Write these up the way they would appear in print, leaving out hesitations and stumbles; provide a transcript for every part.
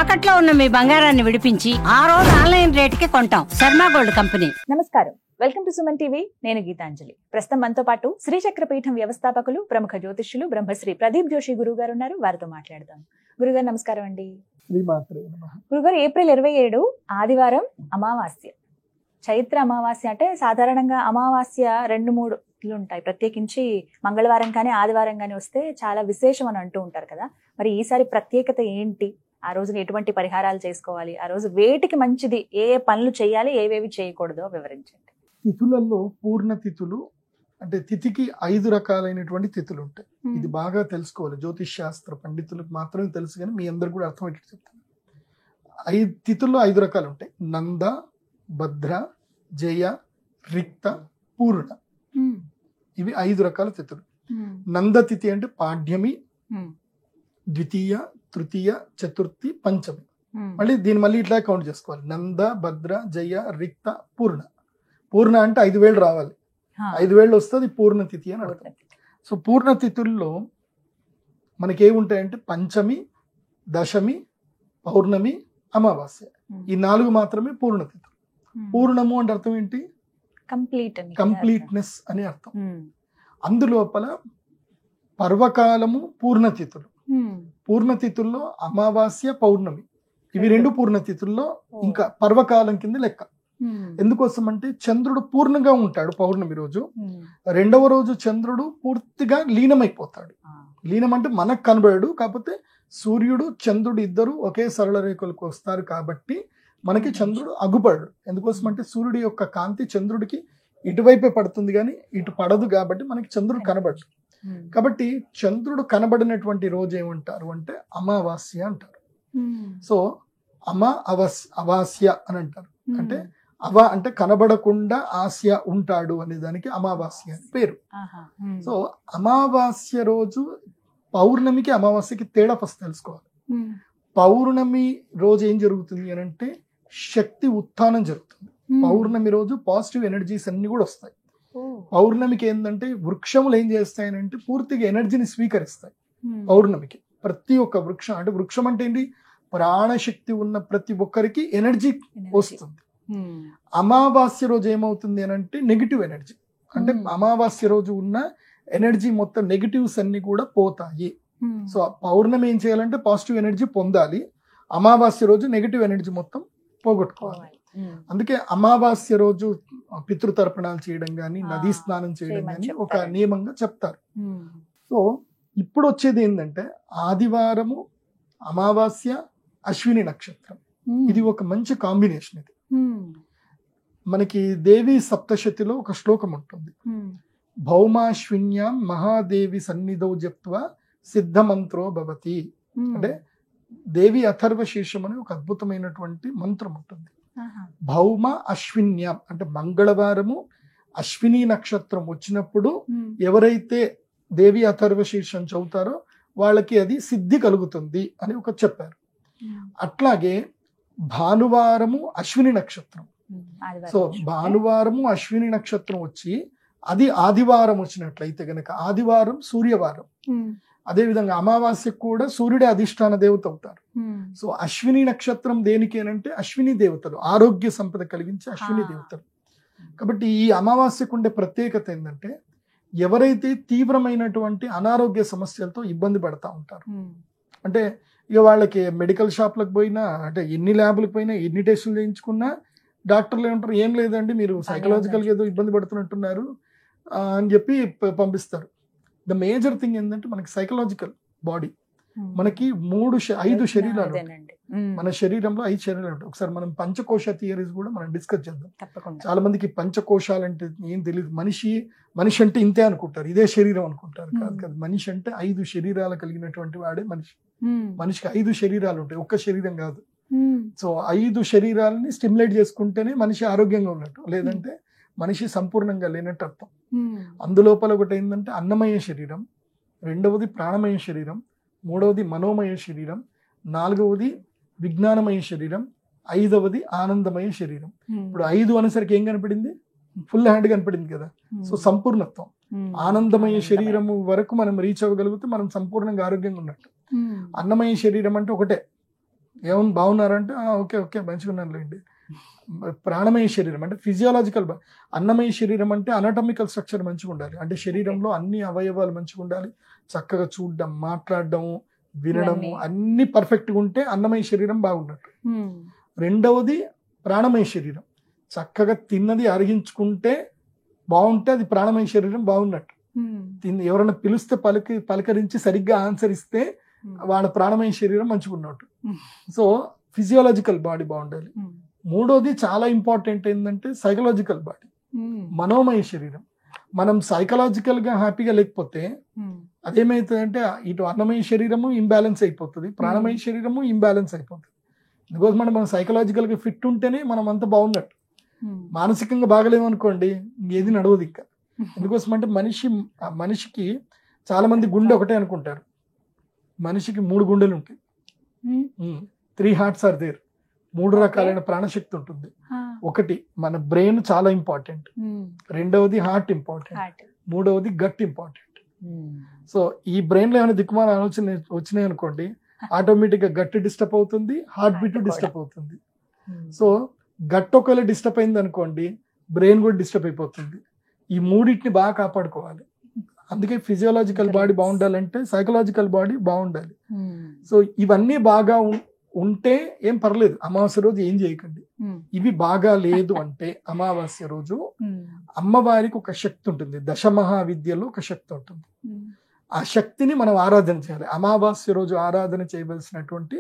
తాకట్లో ఉన్న మీ బంగారాన్ని విడిపించి ఆ రోజు ఆన్లైన్ రేటుకి కొంటాం. Sharma gold company. నమస్కారం, వెల్కమ్ టు సుమన్ టీవీ. నేను గీతాంజలి. ప్రస్తుతం మనతో పాటు శ్రీచక్రపీఠం వ్యవస్థాపకులు, ప్రముఖ జ్యోతిష్యులు బ్రహ్మశ్రీ ప్రదీప్ జోషి గురువు గారు ఉన్నారు. వారితో మాట్లాడదాం. గురుగారు నమస్కారం అండి. గురుగారు, ఏప్రిల్ 27 ఆదివారం అమావాస్య, చైత్ర అమావాస్య. అంటే సాధారణంగా అమావాస్య 2-3 ఉంటాయి, ప్రత్యేకించి మంగళవారం కానీ ఆదివారం కానీ వస్తే చాలా విశేషం అని అంటూ ఉంటారు కదా. మరి ఈసారి ప్రత్యేకత ఏంటి? ఆ రోజున ఎటువంటి పరిహారాలు చేసుకోవాలి? ఆ రోజు వేటికి మంచిది? ఏ పనులు చేయాలి, ఏవేవి చేయకూడదో వివరించండి. తిథులలో పూర్ణ తిథులు అంటే తిథికి 5 రకాలైనటువంటి తిథులు ఉంటాయి. ఇది బాగా తెలుసుకోవాలి. జ్యోతిష్ శాస్త్ర పండితులకు మాత్రమే తెలుసు, కానీ మీ అందరు కూడా అర్థమయ్యేట్టు చెప్తాను. 5 తిథుల్లో 5 రకాలు ఉంటాయి. నంద, భద్ర, జయ, రిక్త, పూర్ణ. ఇవి 5 రకాల తిథులు. నంద తిథి అంటే పాడ్యమి, ద్వితీయ, తృతీయ, చతుర్థి, పంచమి. మళ్ళీ ఇట్లా కౌంట్ చేసుకోవాలి. నంద, భద్ర, జయ, రిక్త, పూర్ణ. పూర్ణ అంటే 5,000 రావాలి. 5,000 వస్తుంది పూర్ణ తిథి అని అర్థం. సో పూర్ణ తిథుల్లో మనకి ఏముంటాయంటే పంచమి, దశమి, పౌర్ణమి, అమావాస్య. ఈ 4 మాత్రమే పూర్ణ తిథులు. పూర్ణము అంటే అర్థం ఏంటి? కంప్లీట్నెస్ అని అర్థం. అందులోపల పర్వకాలము పూర్ణతిథులు. పూర్ణతిథుల్లో అమావాస్య, పౌర్ణమి, ఇవి 2 పూర్ణతిథుల్లో ఇంకా పర్వకాలం కింద లెక్క. ఎందుకోసం అంటే చంద్రుడు పూర్ణంగా ఉంటాడు పౌర్ణమి రోజు. 2వ రోజు చంద్రుడు పూర్తిగా లీనమైపోతాడు. లీనం అంటే మనకు కనబడడు, కాకపోతే సూర్యుడు చంద్రుడు ఇద్దరు ఒకే సరళ రేఖలకు వస్తారు కాబట్టి మనకి చంద్రుడు అగుపడడు. ఎందుకోసం అంటే సూర్యుడి యొక్క కాంతి చంద్రుడికి ఇటువైపే పడుతుంది కానీ ఇటు పడదు, కాబట్టి మనకి చంద్రుడు కనబడడు. కాబట్టి చంద్రుడు కనబడినటువంటి రోజు ఏమంటారు అంటే అమావాస్య అంటారు. సో అవాస్య అని అంటారు. అంటే అంటే కనబడకుండా ఆస్య ఉంటాడు అనే దానికి అమావాస్య అని పేరు. సో అమావాస్య రోజు పౌర్ణమికి అమావాస్యకి తేడా ఫస్ట్ తెలుసుకోవాలి. పౌర్ణమి రోజు ఏం జరుగుతుంది అని అంటే శక్తి ఉత్థానం జరుగుతుంది. పౌర్ణమి రోజు పాజిటివ్ ఎనర్జీస్ అన్ని కూడా వస్తాయి. పౌర్ణమికి ఏంటంటే వృక్షములు ఏం చేస్తాయనంటే పూర్తిగా ఎనర్జీని స్వీకరిస్తాయి. పౌర్ణమికి ప్రతి ఒక్క వృక్షం, అంటే వృక్షం అంటే ఏంటి, ప్రాణశక్తి ఉన్న ప్రతి ఒక్కరికి ఎనర్జీ వస్తుంది. అమావాస్య రోజు ఏమవుతుంది అని అంటే నెగిటివ్ ఎనర్జీ, అంటే అమావాస్య రోజు ఉన్న ఎనర్జీ మొత్తం నెగిటివ్స్ అన్ని కూడా పోతాయి. సో పౌర్ణమి ఏం చేయాలంటే పాజిటివ్ ఎనర్జీ పొందాలి, అమావాస్య రోజు నెగిటివ్ ఎనర్జీ మొత్తం పోగొట్టుకోవాలి. అందుకే అమావాస్య రోజు పితృతర్పణాలు చేయడం కానీ, నదీ స్నానం చేయడం కానీ ఒక నియమంగా చెప్తారు. సో ఇప్పుడు వచ్చేది ఏంటంటే ఆదివారము, అమావాస్య, అశ్విని నక్షత్రం. ఇది ఒక మంచి కాంబినేషన్. ఇది మనకి దేవి సప్తశతిలో ఒక శ్లోకం ఉంటుంది. భౌమాశ్విన్యాం మహాదేవి సన్నిధౌ జప్త్వా సిద్ధమంత్రో భవతి. అంటే దేవి అథర్వ శీర్షం అనే ఒక అద్భుతమైనటువంటి మంత్రం ఉంటుంది. భౌమ అశ్విన్యాం అంటే మంగళవారము అశ్విని నక్షత్రం వచ్చినప్పుడు ఎవరైతే దేవి అథర్వ శీర్షం చదువుతారో వాళ్ళకి అది సిద్ధి కలుగుతుంది అని ఒక చెప్పారు. అట్లాగే భానువారము అశ్విని నక్షత్రం. సో భానువారము అశ్విని నక్షత్రం వచ్చి అది ఆదివారం వచ్చినట్లయితే గనక ఆదివారం సూర్యవారం. అదేవిధంగా అమావాస్యకు కూడా సూర్యుడే అధిష్టాన దేవత అవుతారు. సో అశ్విని నక్షత్రం దేనికేనంటే అశ్విని దేవతలు, ఆరోగ్య సంపద కలిగించే అశ్విని దేవతలు. కాబట్టి ఈ అమావాస్యకు ఉండే ప్రత్యేకత ఏంటంటే ఎవరైతే తీవ్రమైనటువంటి అనారోగ్య సమస్యలతో ఇబ్బంది పడతా ఉంటారు, అంటే ఇక వాళ్ళకి మెడికల్ షాప్లకు పోయినా, అంటే ఎన్ని ల్యాబ్లకు పోయినా, ఎన్ని టెస్టులు చేయించుకున్నా డాక్టర్లు ఏమంటారు, ఏం లేదండి మీరు సైకలాజికల్గా ఏదో ఇబ్బంది పడుతున్నట్టున్నారు అని చెప్పి పంపిస్తారు. ద మేజర్ థింగ్ ఏంటంటే మనకి సైకలాజికల్ బాడీ. మనకి 5 శరీరాలు, మన శరీరంలో 5 శరీరాలు ఉంటాయి. ఒకసారి మనం పంచకోశ థియరీస్ కూడా మనం డిస్కస్ చేద్దాం. చాలా మందికి పంచకోశాలు అంటే ఏం తెలియదు. మనిషి అంటే ఇంతే అనుకుంటారు, ఇదే శరీరం అనుకుంటారు. కాదు, మనిషి అంటే 5 శరీరాలు కలిగినటువంటి వాడే మనిషి. మనిషికి 5 శరీరాలు ఉంటాయి, ఒక్క శరీరం కాదు. సో 5 శరీరాలని స్టిమ్యులేట్ చేసుకుంటేనే మనిషి ఆరోగ్యంగా ఉన్నట్టు, లేదంటే మనిషి సంపూర్ణంగా లేనట్టు అర్థం. అందులోపల ఒకటి ఏంటంటే అన్నమయ శరీరం, 2వది ప్రాణమయ శరీరం, 3వది మనోమయ శరీరం, 4వది విజ్ఞానమయ శరీరం, 5వది ఆనందమయ శరీరం. ఇప్పుడు 5 అనేసరికి ఏం కనపడింది? ఫుల్ హ్యాండ్ కనపడింది కదా. సో సంపూర్ణత్వం, ఆనందమయ శరీరము వరకు మనం రీచ్ అవ్వగలిగితే మనం సంపూర్ణంగా ఆరోగ్యంగా ఉన్నట్టు. అన్నమయ శరీరం అంటే ఒకటే, ఏమన్నా బాగున్నారంటే ఓకే ఓకే మంచిగా ఉన్నారులేండి. ప్రాణమయ శరీరం అంటే ఫిజియాలజికల్, అన్నమయ శరీరం అంటే అనటమికల్ స్ట్రక్చర్ మంచిగా ఉండాలి, అంటే శరీరంలో అన్ని అవయవాలు మంచిగా ఉండాలి, చక్కగా చూడడం, మాట్లాడడం, వినడము అన్ని పర్ఫెక్ట్గా ఉంటే అన్నమయ శరీరం బాగున్నట్టు. రెండవది ప్రాణమయ శరీరం, చక్కగా తిన్నది అరిగించుకుంటే బాగుంటే అది ప్రాణమయ శరీరం బాగున్నట్టు. ఎవరైనా పిలిస్తే పలకరించి సరిగ్గా ఆన్సర్ ఇస్తే వాళ్ళ ప్రాణమయ శరీరం మంచిగా ఉన్నట్టు. సో ఫిజియాలజికల్ బాడీ బాగుండాలి. మూడోది చాలా ఇంపార్టెంట్ ఏంటంటే సైకలాజికల్ బాడీ, మనోమయ శరీరం. మనం సైకలాజికల్ గా హ్యాపీగా లేకపోతే అదేమవుతుందంటే ఇటు అన్నమయ శరీరము ఇంబ్యాలెన్స్ అయిపోతుంది, ప్రాణమయ శరీరము ఇంబ్యాలెన్స్ అయిపోతుంది. అందుకోసం మనం సైకలాజికల్ గా ఫిట్ ఉంటేనే మనం అంతా బాగున్నట్టు. మానసికంగా బాగలేమనుకోండి ఏది నడవదు ఇంకా. ఎందుకోసం అంటే మనిషికి చాలా మంది గుండె ఒకటే అనుకుంటారు, మనిషికి 3 గుండెలు ఉంటాయి. 3 hearts are there. 3 రకాలైన ప్రాణశక్తి ఉంటుంది. ఒకటి మన బ్రెయిన్ చాలా ఇంపార్టెంట్, రెండవది హార్ట్ ఇంపార్టెంట్, మూడవది గట్ ఇంపార్టెంట్. సో ఈ బ్రెయిన్ లో ఏమైనా దిక్కుమాల ఆలోచన వచ్చినాయి అనుకోండి, ఆటోమేటిక్ గా గట్ డిస్టర్బ్ అవుతుంది, హార్ట్ బీట్ డిస్టర్బ్ అవుతుంది. సో గట్ ఒకవేళ డిస్టర్బ్ అయింది అనుకోండి, బ్రెయిన్ కూడా డిస్టర్బ్ అయిపోతుంది. ఈ మూడింటిని బాగా కాపాడుకోవాలి. అందుకే ఫిజియోలాజికల్ బాడీ బాగుండాలంటే సైకలాజికల్ బాడీ బాగుండాలి. సో ఇవన్నీ బాగా ఉంటే ఏం పర్లేదు, అమావాస్య రోజు ఏం చేయకండి. ఇవి బాగా లేదు అంటే అమావాస్య రోజు అమ్మవారికి ఒక శక్తి ఉంటుంది, దశమహావిద్యలో ఒక శక్తి ఉంటుంది. ఆ శక్తిని మనం ఆరాధన చేయాలి. అమావాస్య రోజు ఆరాధన చేయవలసినటువంటి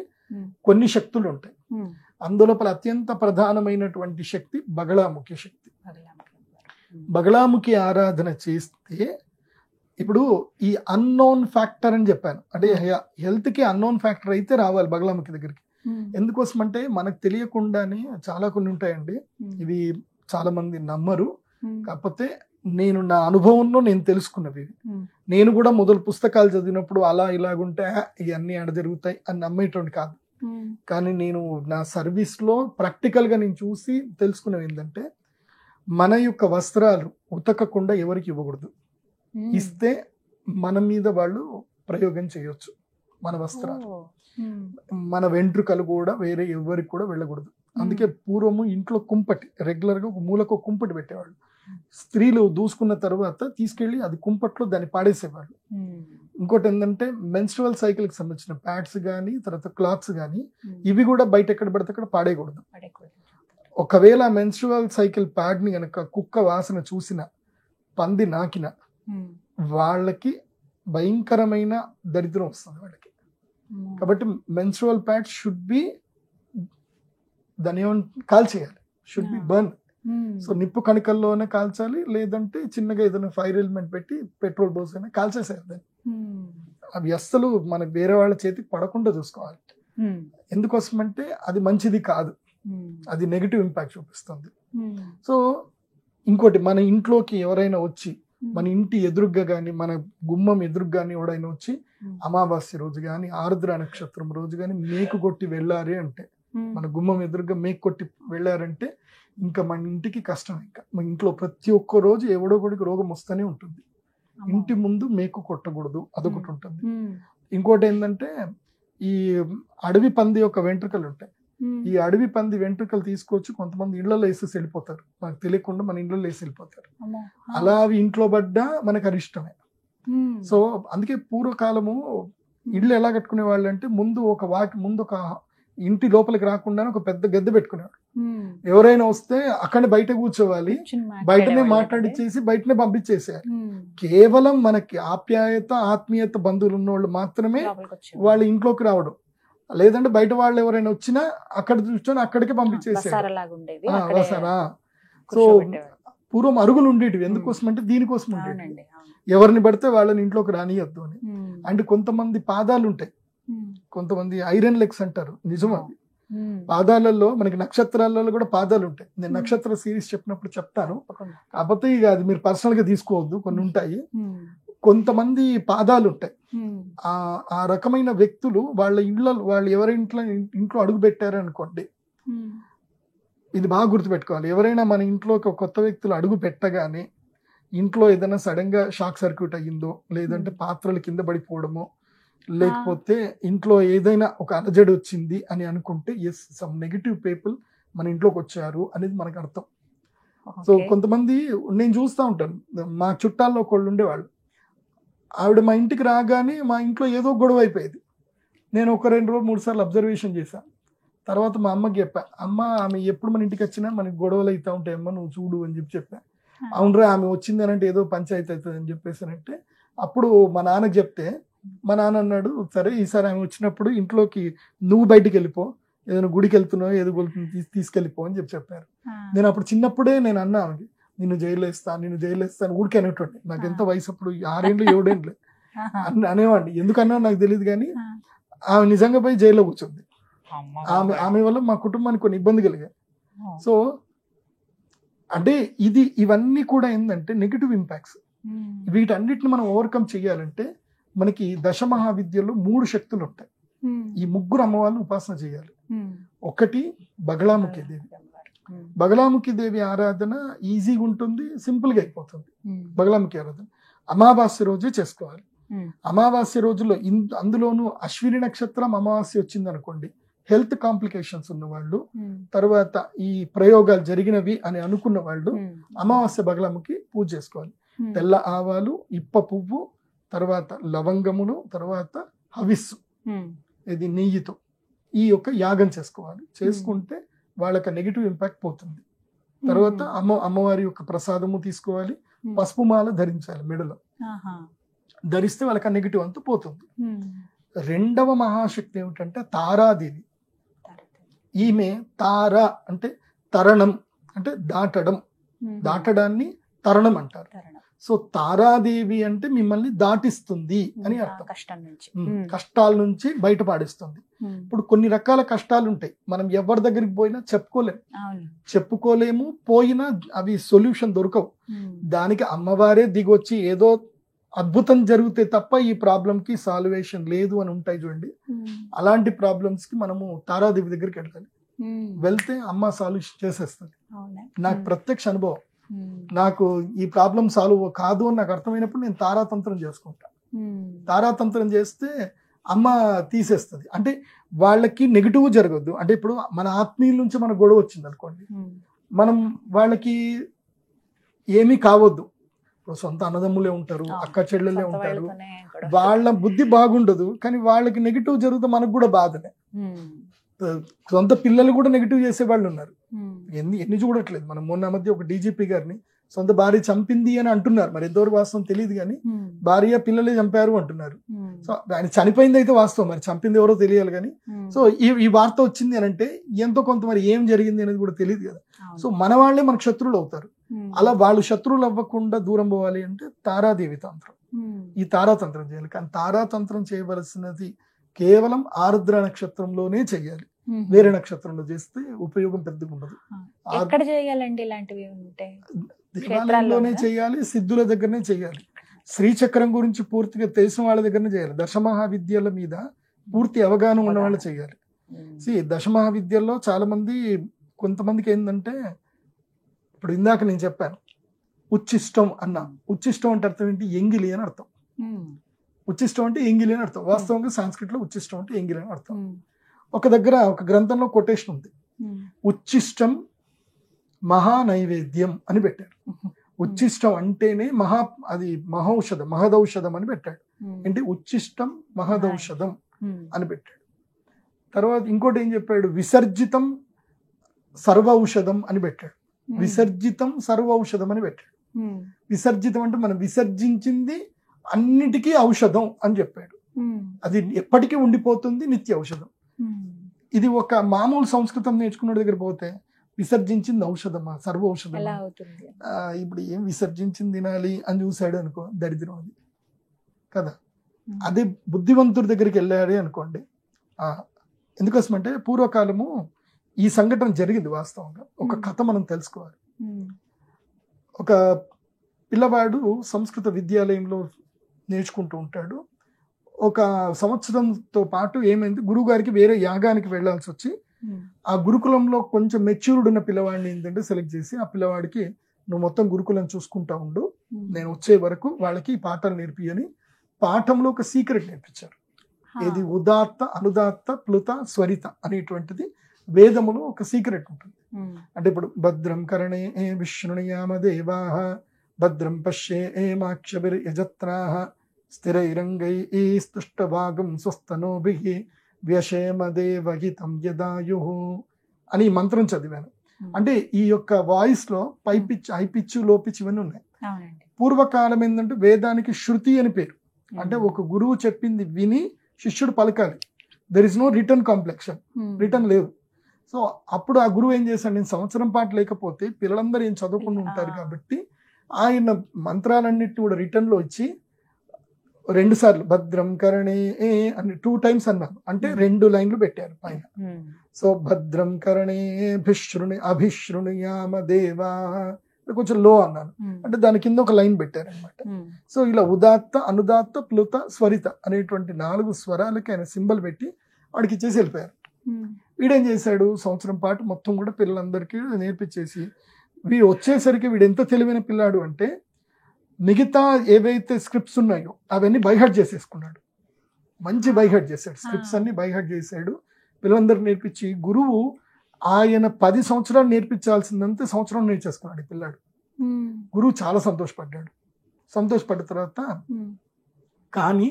కొన్ని శక్తులు ఉంటాయి. అందులోపల అత్యంత ప్రధానమైనటువంటి శక్తి బగళాముఖి శక్తి. బగళాముఖి ఆరాధన చేస్తే, ఇప్పుడు ఈ అన్నోన్ ఫ్యాక్టర్ అని చెప్పాను, అంటే హెల్త్ కి అన్నోన్ ఫ్యాక్టర్ అయితే రావాలి బగళాముఖి దగ్గరికి. ఎందుకోసం అంటే మనకు తెలియకుండానే చాలా కొన్ని ఉంటాయండి, ఇవి చాలా మంది నమ్మరు. కాకపోతే నేను నా అనుభవంలో నేను తెలుసుకున్నవి. నేను కూడా మొదలు పుస్తకాలు చదివినప్పుడు అలా ఇలాగుంటే ఇవన్నీ ఆడ జరుగుతాయి అని నమ్మేటువంటి కాదు. కానీ నేను నా సర్వీస్ లో ప్రాక్టికల్ గా నేను చూసి తెలుసుకున్నవి ఏంటంటే, మన యొక్క వస్త్రాలు ఉతకకుండా ఎవరికి ఇవ్వకూడదు. ఇస్తే మన మీద వాళ్ళు ప్రయోగం చేయొచ్చు. మన వస్త్రాలు, మన వెంట్రుకలు కూడా వేరే ఎవరికి కూడా వెళ్ళకూడదు. అందుకే పూర్వము ఇంట్లో కుంపటి రెగ్యులర్ గా ఒక మూలకు కుంపటి పెట్టేవాళ్ళు. స్త్రీలు దూసుకున్న తర్వాత తీసుకెళ్లి అది కుంపట్లో దాన్ని పాడేసేవాళ్ళు. ఇంకోటి ఏంటంటే మెన్స్ట్రువల్ సైకిల్ కి సంబంధించిన ప్యాడ్స్ కానీ తర్వాత క్లాత్స్ కానీ ఇవి కూడా బయట ఎక్కడ పడితే అక్కడ పాడేయకూడదు. ఒకవేళ మెన్స్ట్రువల్ సైకిల్ ప్యాడ్ ని గనక కుక్క వాసన చూసిన, పంది నాకిన, వాళ్ళకి భయంకరమైన దరిద్రం వస్తుంది వాళ్ళకి. కాబట్టి మెన్స్ట్రువల్ ప్యాడ్ షుడ్ బి దాన్ని కాల్చేయాలి, షుడ్ బి బర్న్. సో నిప్పు కణికల్లోనే కాల్చాలి, లేదంటే చిన్నగా ఏదైనా ఫైర్ ఎలిమెంట్ పెట్టి పెట్రోల్ పోసి అయినా కాల్చేసేయాలి దాన్ని. అవి అస్సలు మనకు వేరే వాళ్ళ చేతికి పడకుండా చూసుకోవాలి. ఎందుకోసం అంటే అది మంచిది కాదు, అది నెగిటివ్ ఇంపాక్ట్ చూపిస్తుంది. సో ఇంకోటి, మన ఇంట్లోకి ఎవరైనా వచ్చి, మన ఇంటి ఎదురుగ్గా కానీ మన గుమ్మం ఎదురుగా కానీ ఎవడైనా వచ్చి అమావాస్య రోజు కానీ ఆరుద్ర నక్షత్రం రోజు కానీ మేకు కొట్టి వెళ్ళారే అంటే, మన గుమ్మం ఎదురుగా మేకు కొట్టి వెళ్ళారంటే ఇంకా మన ఇంటికి కష్టం. ఇంకా మన ఇంట్లో ప్రతి ఒక్క రోజు ఎవడో ఒకడికి రోగం వస్తూనే ఉంటుంది. ఇంటి ముందు మేకు కొట్టకూడదు, అదొకటి ఉంటుంది. ఇంకోటి ఏంటంటే, ఈ అడవి పంది యొక్క వెంట్రుకలు ఉంటాయి. ఈ అడవి పంది వెంట్రుకలు తీసుకొచ్చి కొంతమంది ఇళ్లలో వేసేసి వెళ్ళిపోతారు, మనకు తెలియకుండా మన ఇళ్లలో వేసి వెళ్ళిపోతారు. అలా అవి ఇంట్లో పడ్డా మనకు అరిష్టమే. సో అందుకే పూర్వకాలము ఇళ్ళు ఎలా కట్టుకునే వాళ్ళు అంటే, ముందు ఒక ఇంటి లోపలికి రాకుండా ఒక పెద్ద గద్దె పెట్టుకునేవాడు. ఎవరైనా వస్తే అక్కడ బయట కూర్చోవాలి, బయటనే మాట్లాడిచ్చేసి బయటనే పంపించేసేయాలి. కేవలం మనకి ఆప్యాయత ఆత్మీయత బంధువులు ఉన్నోళ్ళు మాత్రమే వాళ్ళ ఇంట్లోకి రావడం, లేదంటే బయట వాళ్ళు ఎవరైనా వచ్చినా అక్కడ చూసుకొని అక్కడికే పంపించేసేయాలి. సో పూర్వం అరుగులు ఉండేటివి, ఎందుకోసం అంటే దీనికోసం ఉండేవి, ఎవరిని పడితే వాళ్ళని ఇంట్లోకి రానియద్దు అని. అండ్ కొంతమంది పాదాలు ఉంటాయి, కొంతమంది ఐరన్ లెగ్స్ అంటారు, నిజం అది. పాదాలలో మనకి నక్షత్రాలలో కూడా పాదాలు ఉంటాయి. నేను నక్షత్ర సిరీస్ చెప్పినప్పుడు చెప్తాను, కాకపోతే ఇక అది మీరు పర్సనల్ గా తీసుకోవద్దు, కొన్ని ఉంటాయి. కొంతమంది పాదాలు ఉంటాయి. ఆ రకమైన వ్యక్తులు వాళ్ళ వాళ్ళు ఎవరి ఇంట్లో అడుగు పెట్టారు అనుకోండి, ఇది బాగా గుర్తుపెట్టుకోవాలి. ఎవరైనా మన ఇంట్లో ఒక కొత్త వ్యక్తులు అడుగు పెట్టగానే ఇంట్లో ఏదైనా సడన్ గా షాక్ సర్క్యూట్ అయ్యిందో, లేదంటే పాత్రలు కింద పడిపోవడమో, లేకపోతే ఇంట్లో ఏదైనా ఒక అలజడి వచ్చింది అని అనుకుంటే ఎస్ సమ్ నెగిటివ్ పీపుల్ మన ఇంట్లోకి వచ్చారు అనేది మనకు అర్థం. సో కొంతమంది నేను చూస్తూ ఉంటాను, మా చుట్టాల్లో ఒకళ్ళు ఉండేవాళ్ళు, ఆవిడ మా ఇంటికి రాగానే మా ఇంట్లో ఏదో గొడవ అయిపోయేది. నేను ఒక 2 రోజులు 3 సార్లు అబ్జర్వేషన్ చేశాను. తర్వాత మా అమ్మకి చెప్పా, అమ్మ ఆమె ఎప్పుడు మన ఇంటికి వచ్చినా మనకి గొడవలు అవుతూ ఉంటాయమ్మా, నువ్వు చూడు అని చెప్పా. అవునరా, ఆమె వచ్చింది అని అంటే ఏదో పంచాయతీ అవుతుంది అని చెప్పేసానంటే, అప్పుడు మా నాన్నకి చెప్తే మా నాన్న అన్నాడు, సరే ఈసారి ఆమె వచ్చినప్పుడు ఇంట్లోకి నువ్వు బయటికి వెళ్ళిపో, ఏదైనా గుడికి వెళ్తున్నావు ఏదో తీసుకెళ్ళిపో అని చెప్పారు. నేను అప్పుడు చిన్నప్పుడే నేను అన్నా ఆమెకి, నిన్ను జైలు వేస్తాను ఊరికే అనేటండి. నాకు ఎంత వయసు అప్పుడు 6 ఏళ్ళు 7 ఏళ్ళు అనేవాడిని. ఎందుకన్నా నాకు తెలియదు, కానీ ఆమె నిజంగా పోయి జైల్లో కూర్చుంది. ఆమె వల్ల మా కుటుంబానికి కొన్ని ఇబ్బంది కలిగాయి. సో అంటే ఇవన్నీ కూడా ఏంటంటే నెగిటివ్ ఇంపాక్ట్స్. వీటన్నిటిని మనం ఓవర్కమ్ చేయాలంటే మనకి దశమహావిద్యలో 3 శక్తులు ఉంటాయి. ఈ 3 అమ్మవారిని ఉపాసన చేయాలి. ఒకటి బగళాముఖి దేవి. బగళాముఖి దేవి ఆరాధన ఈజీగా ఉంటుంది, సింపుల్ గా అయిపోతుంది. బగళాముఖి ఆరాధన అమావాస్య రోజే చేసుకోవాలి. అమావాస్య రోజుల్లో అందులోనూ అశ్విని నక్షత్రం అమావాస్య వచ్చింది అనుకోండి, హెల్త్ కాంప్లికేషన్స్ ఉన్న వాళ్ళు, తర్వాత ఈ ప్రయోగాలు జరిగినవి అని అనుకున్న వాళ్ళు అమావాస్య బగళాముఖి పూజ చేసుకోవాలి. తెల్ల ఆవాలు, ఇప్ప పువ్వు, తర్వాత లవంగములు, తర్వాత హవిస్సు, ఇది నెయ్యితో ఈ యొక్క యాగం చేసుకోవాలి. చేసుకుంటే వాళ్ళకి నెగిటివ్ ఇంపాక్ట్ పోతుంది. తర్వాత అమ్మవారి యొక్క ప్రసాదము తీసుకోవాలి. పసుపు మాల ధరించాలి మెడలో, ధరిస్తే వాళ్ళకి ఆ నెగిటివ్ అంతా పోతుంది. 2వ మహాశక్తి ఏమిటంటే తారాదేవి. ఈమె తార అంటే తరణం, అంటే దాటడం, దాటడాన్ని తరణం అంటారు. సో తారాదేవి అంటే మిమ్మల్ని దాటిస్తుంది అని అర్థం, కష్టాల నుంచి బయటపడిస్తుంది. ఇప్పుడు కొన్ని రకాల కష్టాలు ఉంటాయి, మనం ఎవరి దగ్గరికి పోయినా చెప్పుకోలేము, పోయినా అవి సొల్యూషన్ దొరకవు. దానికి అమ్మవారే దిగొచ్చి ఏదో అద్భుతం జరిగితే తప్ప ఈ ప్రాబ్లం కి సాల్వేషన్ లేదు అని ఉంటాయి చూడండి. అలాంటి ప్రాబ్లమ్స్ కి మనము తారాదేవి దగ్గరికి వెళ్ళాలి. వెళ్తే అమ్మ సాల్వ్ చేసేస్తుంది. నాకు ప్రత్యక్ష అనుభవం. నాకు ఈ ప్రాబ్లం సాల్వ్ కాదు అని నాకు అర్థమైనప్పుడు నేను తారాతంత్రం చేసుకుంటా. తారాతంత్రం చేస్తే అమ్మ తీసేస్తుంది. అంటే వాళ్ళకి నెగిటివ్ జరగద్దు. అంటే ఇప్పుడు మన ఆత్మీయుల నుంచి మన గొడవ వచ్చింది అనుకోండి, మనం వాళ్ళకి ఏమీ కావద్దు. ఇప్పుడు సొంత అన్నదమ్ములే ఉంటారు, అక్క చెల్లెలే ఉంటారు, వాళ్ళ బుద్ధి బాగుండదు, కానీ వాళ్ళకి నెగిటివ్ జరిగితే మనకు కూడా బాధనే. సొంత పిల్లలు కూడా నెగిటివ్ చేసే వాళ్ళు ఉన్నారు. ఎన్ని చూడట్లేదు మనం. మొన్న మధ్య ఒక డీజీపీ గారిని సొంత భార్య చంపింది అని అంటున్నారు, మరి ఎంతవరకు వాస్తవం తెలియదు, కానీ భార్య పిల్లలే చంపారు అంటున్నారు. సో ఆయన చనిపోయింది అయితే వాస్తవం, మరి చంపింది ఎవరో తెలియాలి. కానీ సో ఈ వార్త వచ్చింది అని అంటే ఎంతో కొంత మరి ఏం జరిగింది అనేది కూడా తెలియదు కదా. సో మన వాళ్ళే మనకు శత్రువులు అవుతారు. అలా వాళ్ళు శత్రువులు అవ్వకుండా దూరం పోవాలి అంటే తారాదేవి తంత్రం, ఈ తారాతంత్రం చేయాలి. కానీ తారాతంత్రం చేయవలసినది కేవలం ఆరుద్ర నక్షత్రంలోనే చెయ్యాలి. వేరే నక్షత్రంలో చేస్తే ఉపయోగం పెద్దగా ఉండదు. ఎక్కడ చేయాలండి ఇలాంటివి? దేవాలయంలోనే చేయాలి, సిద్ధుల దగ్గరనే చేయాలి. శ్రీచక్రం గురించి పూర్తిగా తెలిసిన వాళ్ళ దగ్గరనే చేయాలి. దశమహావిద్యల మీద పూర్తి అవగాహన ఉన్న వాళ్ళు చేయాలి. దశమహావిద్యల్లో చాలా మంది, కొంతమందికి ఏంటంటే, ఇప్పుడు ఇందాక నేను చెప్పాను ఉచ్చిష్టం అన్నా. ఉచ్చిష్టం అంటే అర్థం ఏంటి? ఎంగిలి అని అర్థం. ఉచ్చిష్టం అంటే ఎంగిలి అని అర్థం. వాస్తవంగా సంస్కృతిలో ఉచ్చిష్టం అంటే ఎంగిలి అని అర్థం. ఒక దగ్గర ఒక గ్రంథంలో కొటేషన్ ఉంది, ఉచ్చిష్టం మహానైవేద్యం అని పెట్టారు. ఉచ్చిష్టం అంటేనే అది మహౌషధం, మహదౌషధం అని పెట్టాడు. అంటే ఉచ్చిష్టం మహదౌషధం అని పెట్టాడు. తర్వాత ఇంకోటి ఏం చెప్పాడు? విసర్జితం సర్వౌషధం అని పెట్టాడు. విసర్జితం సర్వౌషధం అని పెట్టాడు. విసర్జితం అంటే మనం విసర్జించింది అన్నిటికీ ఔషధం అని చెప్పాడు. అది ఎప్పటికీ ఉండిపోతుంది, నిత్య ఔషధం. ఇది ఒక మామూలు సంస్కృతం నేర్చుకున్న దగ్గర పోతే విసర్జించింది ఔషధమా, సర్వ ఔషధం, ఇప్పుడు ఏం విసర్జించింది తినాలి అని చూసాడు అనుకో, దరిద్రం అది కదా. అదే బుద్ధివంతుడి దగ్గరికి వెళ్ళాడు అనుకోండి. ఎందుకోసమంటే పూర్వకాలము ఈ సంఘటన జరిగింది. వాస్తవంగా ఒక కథ మనం తెలుసుకోవాలి. ఒక పిల్లవాడు సంస్కృత విద్యాలయంలో నేర్చుకుంటూ ఉంటాడు. ఒక సంవత్సరంతో పాటు ఏమైంది, గురువు గారికి వేరే యాగానికి వెళ్లాల్సి వచ్చి, ఆ గురుకులంలో కొంచెం మెచ్యూర్డ్ ఉన్న పిల్లవాడిని ఏంటంటే సెలెక్ట్ చేసి, ఆ పిల్లవాడికి నువ్వు మొత్తం గురుకులం చూసుకుంటా ఉండు, నేను వచ్చే వరకు వాళ్ళకి పాఠాలు నేర్పియని పాఠంలో ఒక సీక్రెట్ నేర్పించారు. ఇది ఉదాత్త అనుదాత్త ప్లుత స్వరిత అనేటువంటిది వేదములో ఒక సీక్రెట్ ఉంటుంది. అంటే ఇప్పుడు భద్రం కరణే విష్ణునియామ దేవాః భద్రం పశ్యేమాక్షభిర్యజత్రాః స్థిరైరంగై స్తుష్టభాగం స్వస్తనోభిః వ్యశేమ దేవహితం యదాయుః అని ఈ మంత్రం చదివాను. అంటే ఈ యొక్క వాయిస్ లో పై పిచ్, హై పిచ్, లో పిచ్ ఇవన్నీ ఉన్నాయి. పూర్వకాలం ఏంటంటే వేదానికి శృతి అని పేరు. అంటే ఒక గురువు చెప్పింది విని శిష్యుడు పలకాలి. There is no return complexion, return లేవు. సో అప్పుడు ఆ గురువు ఏం చేశాడు, నేను సంవత్సరం పాటు లేకపోతే పిల్లలందరూ ఏం చదువుకుని ఉంటారు కాబట్టి ఆయన మంత్రాలన్నిటిని కూడా రిటర్న్ లో ఇచ్చి 2 సార్లు భద్రం కరణే అని 2 times అన్నారు. అంటే 2 లైన్లు పెట్టారు పైన. సో భద్రం కరణే అభిశృణుయామ దేవా, కొంచెం లో అన్నాను అంటే దాని కింద ఒక లైన్ పెట్టారు అనమాట. సో ఇలా ఉదాత్త అనుదాత్త ప్లుత స్వరిత అనేటువంటి 4 స్వరాలకి ఆయన సింబల్ పెట్టి వాడికి ఇచ్చేసి వెళ్ళిపోయారు. వీడేం చేశాడు, సంవత్సరం పాటు మొత్తం కూడా పిల్లలందరికీ నేర్పించేసి వీడు వచ్చేసరికి వీడు ఎంత తెలివైన పిల్లాడు అంటే మిగతా ఏవైతే స్క్రిప్ట్స్ ఉన్నాయో అవన్నీ బైహార్ట్ చేసేసుకున్నాడు. మంచి బైహార్ట్ చేశాడు, స్క్రిప్ట్స్ అన్ని బైహార్ట్ చేశాడు. పిల్లలందరికీ నేర్పించి గురువు ఆయన 10 సంవత్సరాలు నేర్పించాల్సిందంతా సంవత్సరం నేర్చేసుకున్నాడు ఈ పిల్లాడు. గురువు చాలా సంతోషపడ్డాడు. సంతోషపడ్డ తర్వాత కానీ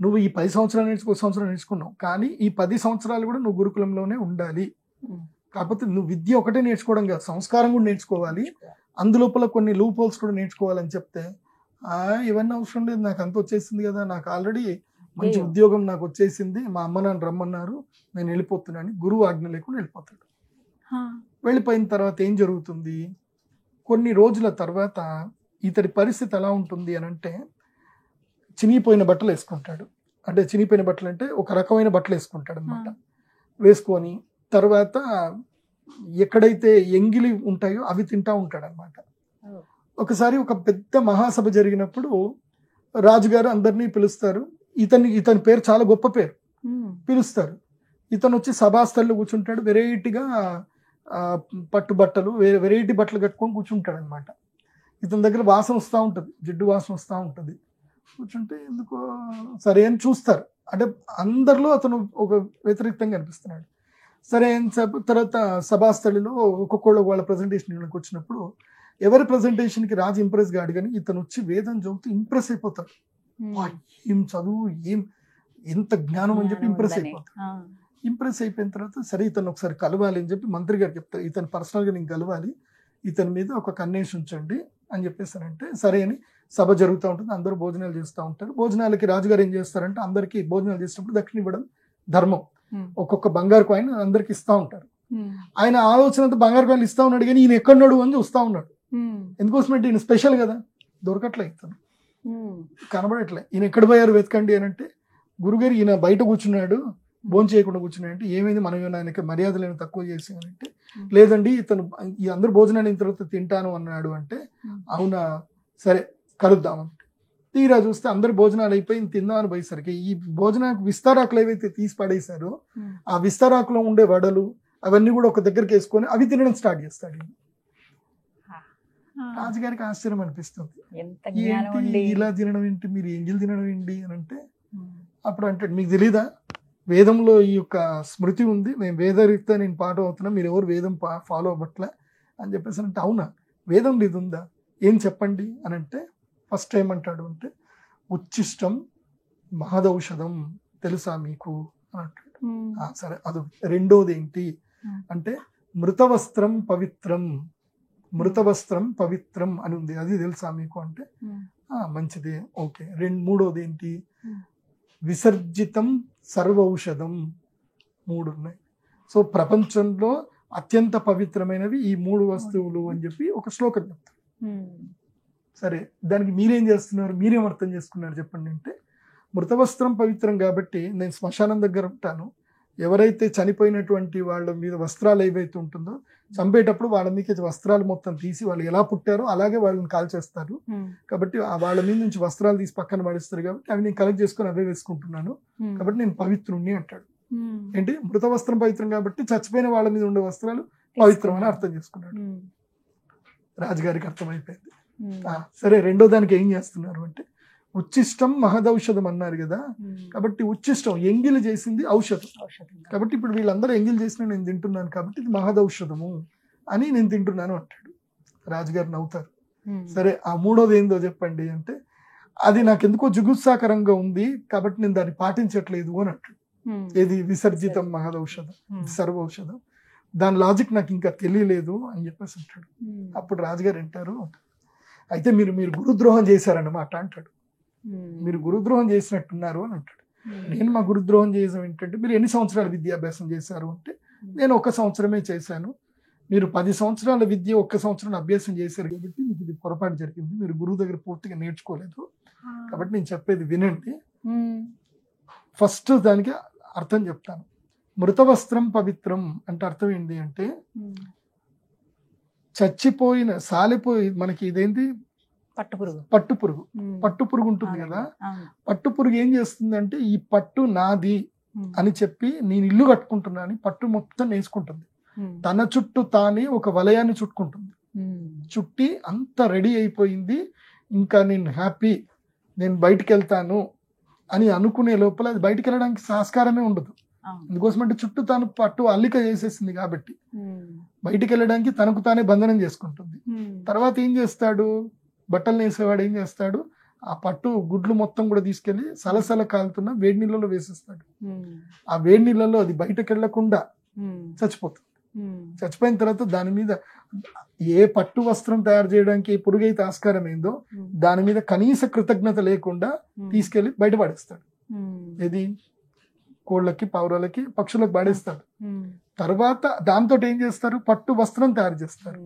నువ్వు ఈ 10 సంవత్సరాలు సంవత్సరం నేర్చుకున్నావు, కానీ ఈ 10 సంవత్సరాలు కూడా నువ్వు గురుకులంలోనే ఉండాలి. కాకపోతే నువ్వు విద్య ఒకటే నేర్చుకోవడం కాదు, సంస్కారం కూడా నేర్చుకోవాలి, అందులోపల కొన్ని లూప్ హోల్స్ కూడా నేర్చుకోవాలని చెప్తే ఇవన్నీ అవసరం లేదు, నాకు అంత వచ్చేసింది కదా, నాకు ఆల్రెడీ మంచి ఉద్యోగం నాకు వచ్చేసింది, మా అమ్మ నాన్న రమ్మన్నారు, నేను వెళ్ళిపోతున్నాను. గురువు ఆజ్ఞ లేకుండా వెళ్ళిపోతాడు. వెళ్ళిపోయిన తర్వాత ఏం జరుగుతుంది, కొన్ని రోజుల తర్వాత ఇతడి పరిస్థితి ఎలా ఉంటుంది అని అంటే చినిగిపోయిన బట్టలు వేసుకుంటాడు. అంటే చినిగిపోయిన బట్టలు అంటే ఒక రకమైన బట్టలు వేసుకుంటాడు అనమాట. వేసుకొని తర్వాత ఎక్కడైతే ఎంగిలి ఉంటాయో అవి తింటా ఉంటాడు అనమాట. ఒకసారి ఒక పెద్ద మహాసభ జరిగినప్పుడు రాజుగారు అందరినీ పిలుస్తారు. ఇతని పేరు చాలా గొప్ప పేరు, పిలుస్తారు. ఇతను వచ్చి సభాస్థల్లో కూర్చుంటాడు. వెరైటీగా పట్టుబట్టలు వెరైటీ బట్టలు కట్టుకొని కూర్చుంటాడు అనమాట. ఇతని దగ్గర వాసన వస్తూ ఉంటుంది, జిడ్డు వాసన వస్తూ ఉంటుంది. కూర్చుంటే ఎందుకో సరే అని చూస్తారు. అంటే అందరిలో అతను ఒక వ్యతిరేకంగా అనిపిస్తున్నాడు. సరే అని తర్వాత సభాస్థలిలో ఒక్కొక్కళ్ళు వాళ్ళ ప్రజెంటేషన్ వచ్చినప్పుడు ఎవరి ప్రజెంటేషన్కి రాజు ఇంప్రెస్ కాడు, కానీ ఇతను వచ్చి వేదం చదువుతూ ఇంప్రెస్ అయిపోతాడు. ఏం చదువు, ఎంత జ్ఞానం అని చెప్పి ఇంప్రెస్ అయిపోతాడు. ఇంప్రెస్ అయిపోయిన తర్వాత సరే ఇతను ఒకసారి కలవాలి అని చెప్పి మంత్రి గారు చెప్తారు, ఇతను పర్సనల్గా నేను కలవాలి, ఇతని మీద ఒక కన్నేసి ఉంచండి అని చెప్పేసారంటే సరే అని సభ జరుగుతూ ఉంటుంది. అందరూ భోజనాలు చేస్తూ ఉంటారు. భోజనాలకి రాజుగారు ఏం చేస్తారంటే అందరికీ భోజనాలు చేసినప్పుడు దక్షిణ ఇవ్వడం ధర్మం. ఒక్కొక్క బంగారు కాయిన్ అందరికి ఇస్తూ ఉంటారు. ఆయన ఆలోచన బంగారు కాయిన్లు ఇస్తా ఉన్నాడు, కానీ ఈయన ఎక్కడున్నాడు అని చూస్తూ ఉన్నాడు. ఎందుకోసమంటే ఈయన స్పెషల్ కదా, దొరకట్లే, ఇతను కనబడట్లే. ఈయన ఎక్కడ పోయారు వెతకండి అని అంటే గురుగారు ఈయన బయట కూర్చున్నాడు, భోజనం చేయకుండా కూర్చున్నాడు. అంటే ఏమైంది, మనం ఆయనకి మర్యాదలు తక్కువ చేసామంటే లేదండి ఇతను ఈ అందరు భోజనాలు అయిన తర్వాత తింటాను అన్నాడు. అంటే అవునా, సరే కలుద్దామని తీరా చూస్తే అందరు భోజనాలు అయిపోయి తిందామని పోయేసరికి ఈ భోజనానికి విస్తారాకులు ఏవైతే తీసి పడేశారో ఆ విస్తారాకులో ఉండే వడలు అవన్నీ కూడా ఒక దగ్గరికి వేసుకొని అవి తినడం స్టార్ట్ చేస్తాడు. రాజుగారికి ఆశ్చర్యం అనిపిస్తుంది, ఏంటి ఇలా తినడం ఏంటి, మీరు ఎంగిల్ తినడం ఏంటి అని అంటే అప్పుడు అంటాడు, మీకు తెలీదా వేదంలో ఈ యొక్క స్మృతి ఉంది, మేము వేదరీత్యా నేను పాట అవుతున్నా, మీరు ఎవరు వేదం ఫాలో అవ్వట్లే అని చెప్పేసి అంటే అవునా వేదంలో ఇది ఉందా, ఏం చెప్పండి అని అంటే ఫస్ట్ ఏమంటాడు అంటే ఉచ్చిష్టం మహదౌషధం తెలుసా మీకు అని అంటాడు. సరే అది రెండోది ఏంటి అంటే మృతవస్త్రం పవిత్రం, మృతవస్త్రం పవిత్రం అని ఉంది, అది తెలుసా మీకు అంటే మంచిదే, ఓకే. మూడోది ఏంటి విసర్జితం సర్వౌషధం, 3 ఉన్నాయి. సో ప్రపంచంలో అత్యంత పవిత్రమైనవి ఈ 3 వస్తువులు అని చెప్పి ఒక శ్లోకం చెప్తారు. సరే దానికి మీరేం చేస్తున్నారు, మీరేం అర్థం చేసుకున్నారు చెప్పండి అంటే మృతవస్త్రం పవిత్రం కాబట్టి నేను శ్మశానం దగ్గర ఉంటాను, ఎవరైతే చనిపోయినటువంటి వాళ్ళ మీద వస్త్రాలు ఏవైతే ఉంటుందో చంపేటప్పుడు వాళ్ళ మీద వస్త్రాలు మొత్తం తీసి వాళ్ళు ఎలా పుట్టారో అలాగే వాళ్ళని కాల్చేస్తారు, కాబట్టి వాళ్ళ మీద నుంచి వస్త్రాలు తీసి పక్కన పడేస్తారు, కాబట్టి అవి నేను కలెక్ట్ చేసుకొని అవే వేసుకుంటున్నాను, కాబట్టి నేను పవిత్రుణ్ణి అంటాడు. ఏంటి మృత వస్త్రం పవిత్రం కాబట్టి చచ్చిపోయిన వాళ్ళ మీద ఉండే వస్త్రాలు పవిత్రం అని అర్థం చేసుకున్నాడు. రాజుగారికి అర్థమైపోయింది. సరే రెండో దానికి ఏం చేస్తున్నారు అంటే ఉచ్చిష్టం మహదౌషధం అన్నారు కదా, కాబట్టి ఉచ్చిష్టం ఎంగిలి చేసింది ఔషధం. కాబట్టి ఇప్పుడు వీళ్ళందరూ ఎంగిలి చేసిన నేను తింటున్నాను కాబట్టి ఇది మహదౌషధము అని నేను తింటున్నాను అంటాడు. రాజుగారు నవ్వుతారు. సరే ఆ మూడోది ఏందో చెప్పండి అంటే, అది నాకు ఎందుకో జుగుత్సాకరంగా ఉంది కాబట్టి నేను దాన్ని పాటించట్లేదు అని అంటాడు. ఏది విసర్జితం మహదౌషధం, సర్వౌషధం, దాని లాజిక్ నాకు ఇంకా తెలియలేదు అని చెప్పేసి అంటాడు. అప్పుడు రాజుగారు అంటారు, అయితే మీరు గురుద్రోహం చేశారన్నమాట అంటాడు. మీరు గురుద్రోహం చేసినట్టున్నారు అని అంటాడు. నేను మా గురుద్రోహం చేయడం ఏంటంటే, మీరు ఎన్ని సంవత్సరాల విద్యాభ్యాసం చేశారు అంటే, నేను 1 సంవత్సరమే చేశాను. మీరు 10 సంవత్సరాల విద్య 1 సంవత్సరం అభ్యాసం చేశారు కాబట్టి మీకు ఇది పొరపాటు జరిగింది. మీరు గురువు దగ్గర పూర్తిగా నేర్చుకోలేదు. కాబట్టి నేను చెప్పేది వినండి. ఫస్ట్ దానికి అర్థం చెప్తాను. మృతవస్త్రం పవిత్రం అంటే అర్థం ఏంటి అంటే, చచ్చిపోయిన సాలిపోయి మనకి ఇదేంటి పట్టుపురుగు ఉంటుంది కదా, పట్టుపురుగు ఏం చేస్తుందంటే ఈ పట్టు నాది అని చెప్పి నేను ఇల్లు కట్టుకుంటున్నాను పట్టు మొత్తం వేసుకుంటుంది. తన చుట్టూ తానే ఒక వలయాన్ని చుట్టుకుంటుంది. చుట్టి అంత రెడీ అయిపోయింది, ఇంకా నేను హ్యాపీ, నేను బయటికి వెళ్తాను అని అనుకునే లోపల అది బయటికి వెళ్ళడానికి సంస్కారమే ఉండదు. అందుకోసమంటే చుట్టూ తాను పట్టు అల్లిక చేసేసింది కాబట్టి బయటికి వెళ్ళడానికి తనకు తానే బంధనం చేసుకుంటుంది. తర్వాత ఏం చేస్తాడు, బట్టలు వేసేవాడు ఏం చేస్తాడు, ఆ పట్టు గుడ్లు మొత్తం కూడా తీసుకెళ్లి సలసల కాలుతున్న వేడి నీళ్ళలో వేసేస్తాడు. ఆ వేడి నీళ్ళలో అది బయటకు వెళ్లకుండా చచ్చిపోతుంది. చచ్చిపోయిన తర్వాత దాని మీద ఏ పట్టు వస్త్రం తయారు చేయడానికి ఏ పురుగైతే ఆస్కారమైందో దాని మీద కనీస కృతజ్ఞత లేకుండా తీసుకెళ్లి బయట పడేస్తాడు. ఇది కోళ్ళకి, పావురాలకి, పక్షులకు పడేస్తాడు. తర్వాత దాంతో ఏం చేస్తారు, పట్టు వస్త్రం తయారు చేస్తారు.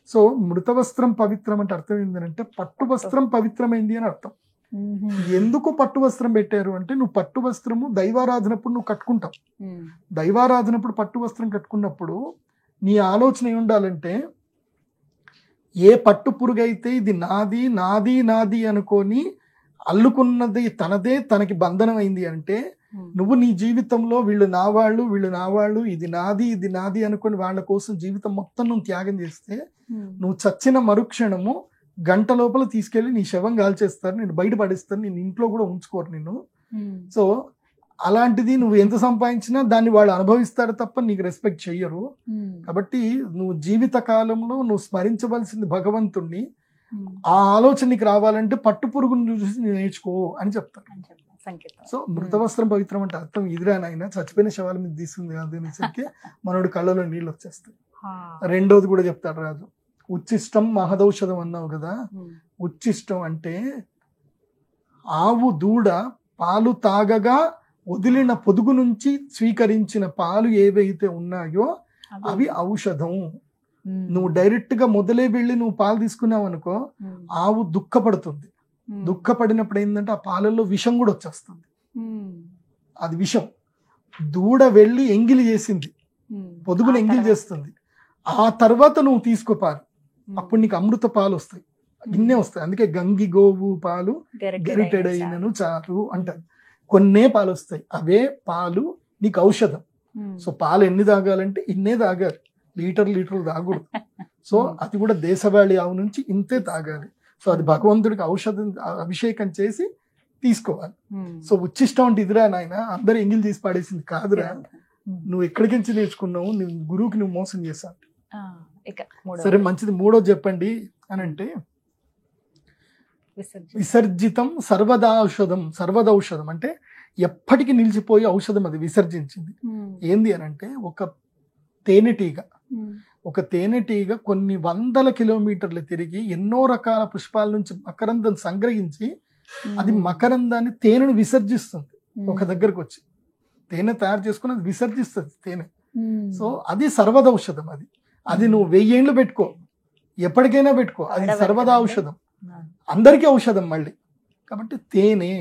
సో మృత వస్త్రం పవిత్రం అంటే అర్థం ఏంటంటే, పట్టు వస్త్రం పవిత్రమైంది అని అర్థం. ఎందుకు పట్టు వస్త్రం పెట్టారు అంటే, నువ్వు పట్టు వస్త్రము దైవారాధనప్పుడు నువ్వు కట్టుకుంటావు. దైవారాధనప్పుడు పట్టు వస్త్రం కట్టుకున్నప్పుడు నీ ఆలోచన ఏమి ఉండాలంటే, ఏ పట్టు పురుగైతే ఇది నాది నాది నాది అనుకొని అల్లుకున్నది తనదే, తనకి బంధనం అయింది అంటే, నువ్వు నీ జీవితంలో వీళ్ళు నా వాళ్ళు, ఇది నాది ఇది నాది అనుకొని వాళ్ళ కోసం జీవితం మొత్తం నువ్వు త్యాగం చేస్తే, నువ్వు చచ్చిన మరుక్షణము గంట లోపల తీసుకెళ్లి నీ శవం కాల్చేస్తారు, నేను బయట పడేస్తారు, నేను ఇంట్లో కూడా ఉంచుకోరు నిన్ను. సో అలాంటిది నువ్వు ఎంత సంపాదించినా దాన్ని వాళ్ళు అనుభవిస్తారు తప్ప నీకు రెస్పెక్ట్ చెయ్యరు. కాబట్టి నువ్వు జీవిత కాలంలో నువ్వు స్మరించవలసింది భగవంతుణ్ణి. ఆ ఆలోచన నీకు రావాలంటే పట్టు పురుగును చూసి నేర్చుకో అని చెప్తారు. సో మృత వస్త్రం పవిత్రం అంటే అర్థం ఇదిరా నాయన, చచ్చిపోయిన శవాల మీద తీసుకుంది కాదు అనేసరికి మనోడు కళ్ళలో నీళ్ళు వచ్చేస్తాయి. రెండోది కూడా చెప్తాడు రాజు, ఉచ్చిష్టం మహదౌషధం అన్నావు కదా. ఉచ్చిష్టం అంటే ఆవు దూడ పాలు తాగగా వదిలిన పొదుగు నుంచి స్వీకరించిన పాలు ఏవైతే ఉన్నాయో అవి ఔషధం. నువ్వు డైరెక్ట్ గా మొదలే వెళ్ళి నువ్వు పాలు తీసుకున్నావు అనుకో, ఆవు దుఃఖపడుతుంది. దుఃఖపడినప్పుడు ఏంటంటే ఆ పాలల్లో విషం కూడా వచ్చేస్తుంది. అది విషం. దూడ వెళ్ళి ఎంగిలి చేసింది, పొదుగును ఎంగిలి చేస్తుంది. ఆ తర్వాత నువ్వు తీసుకో పాలు, అప్పుడు నీకు అమృత పాలు వస్తాయి, ఇన్నే వస్తాయి. అందుకే గంగి గోవు పాలు గరిటెడైనను చాలు అంటారు. కొన్నే పాలు వస్తాయి, అవే పాలు నీకు ఔషధం. సో పాలు ఎన్ని తాగాలంటే ఇన్నే తాగాలి, లీటర్లు తాగకూడదు. సో అది కూడా దేశవాళీ ఆవు నుంచి ఇంతే తాగాలి. సో అది భగవంతుడికి ఔషధం అభిషేకం చేసి తీసుకోవాలి. సో ఉచ్చిష్టం అంటే ఇదిరా నాయన, అందరూ ఎంగిల్ తీసి పాడేసింది కాదురా, నువ్వు ఎక్కడికి నుంచి నేర్చుకున్నావు, నువ్వు గురువుకి నువ్వు మోసం చేశావు. సరే మంచిది, మూడోది చెప్పండి అని అంటే, విసర్జితం సర్వదౌషధం. సర్వదౌషధం అంటే ఎప్పటికీ నిలిచిపోయే ఔషధం, అది విసర్జించింది. ఏంది అని అంటే, ఒక తేనెటీగ కొన్ని 100 కిలోమీటర్లు తిరిగి ఎన్నో రకాల పుష్పాల నుంచి మకరందం సంగ్రహించి అది మకరందాన్ని, తేనెను విసర్జిస్తుంది. ఒక దగ్గరకు వచ్చి తేనె తయారు చేసుకుని అది విసర్జిస్తుంది తేనె. సో అది సర్వదౌషధం. అది నువ్వు 1000 ఏళ్ళు పెట్టుకో, ఎప్పటికైనా పెట్టుకో, అది సర్వదా ఔషధం, అందరికీ ఔషధం మళ్ళీ. కాబట్టి తేనె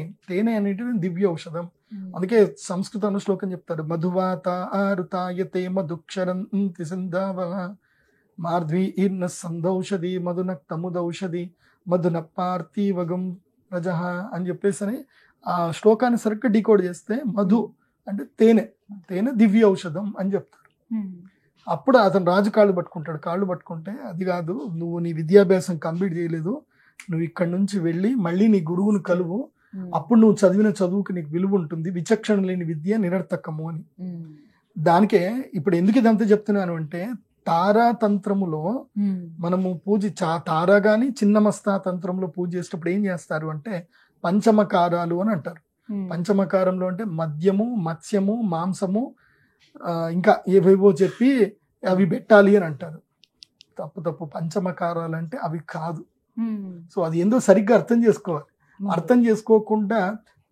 అనేటిది దివ్య ఔషధం. అందుకే సంస్కృతంలో శ్లోకం చెప్తాడు, మధువాత ఆరుతాయతే మధుక్షరంతి సింధావ మార్ధ్వీ ఈర్ణ సందౌషధి మధునక్తముదౌషధి మధున పార్థివగం రజహ అని చెప్పేసి ఆ శ్లోకాన్ని సరిగ్గా డీకోడ్ చేస్తే మధు అంటే తేనె దివ్య ఔషధం అని చెప్తారు. అప్పుడు అతను రాజు కాళ్ళు పట్టుకుంటాడు. కాళ్ళు పట్టుకుంటే, అది కాదు, నువ్వు నీ విద్యాభ్యాసం కంప్లీట్ చేయలేదు, నువ్వు ఇక్కడ నుంచి వెళ్ళి మళ్ళీ నీ గురువును కలువు, అప్పుడు నువ్వు చదివిన చదువుకి నీకు విలువ ఉంటుంది, విచక్షణ లేని విద్య నిరర్థకము అని. దానికే ఇప్పుడు ఎందుకు ఇదంతా చెప్తున్నాను అంటే, తారాతంత్రములో మనము తారా గాని చిన్నమస్తా తంత్రంలో పూజ చేసేటప్పుడు ఏం చేస్తారు అంటే పంచమకారాలు అని అంటారు. పంచమకారంలో అంటే మద్యము, మత్స్యము, మాంసము, ఇంకా ఏవేవో చెప్పి అవి పెట్టాలి అని అంటారు. తప్పు. పంచమకారాలు అంటే అవి కాదు. సో అది ఏందో సరిగ్గా అర్థం చేసుకోవాలి. అర్థం చేసుకోకుండా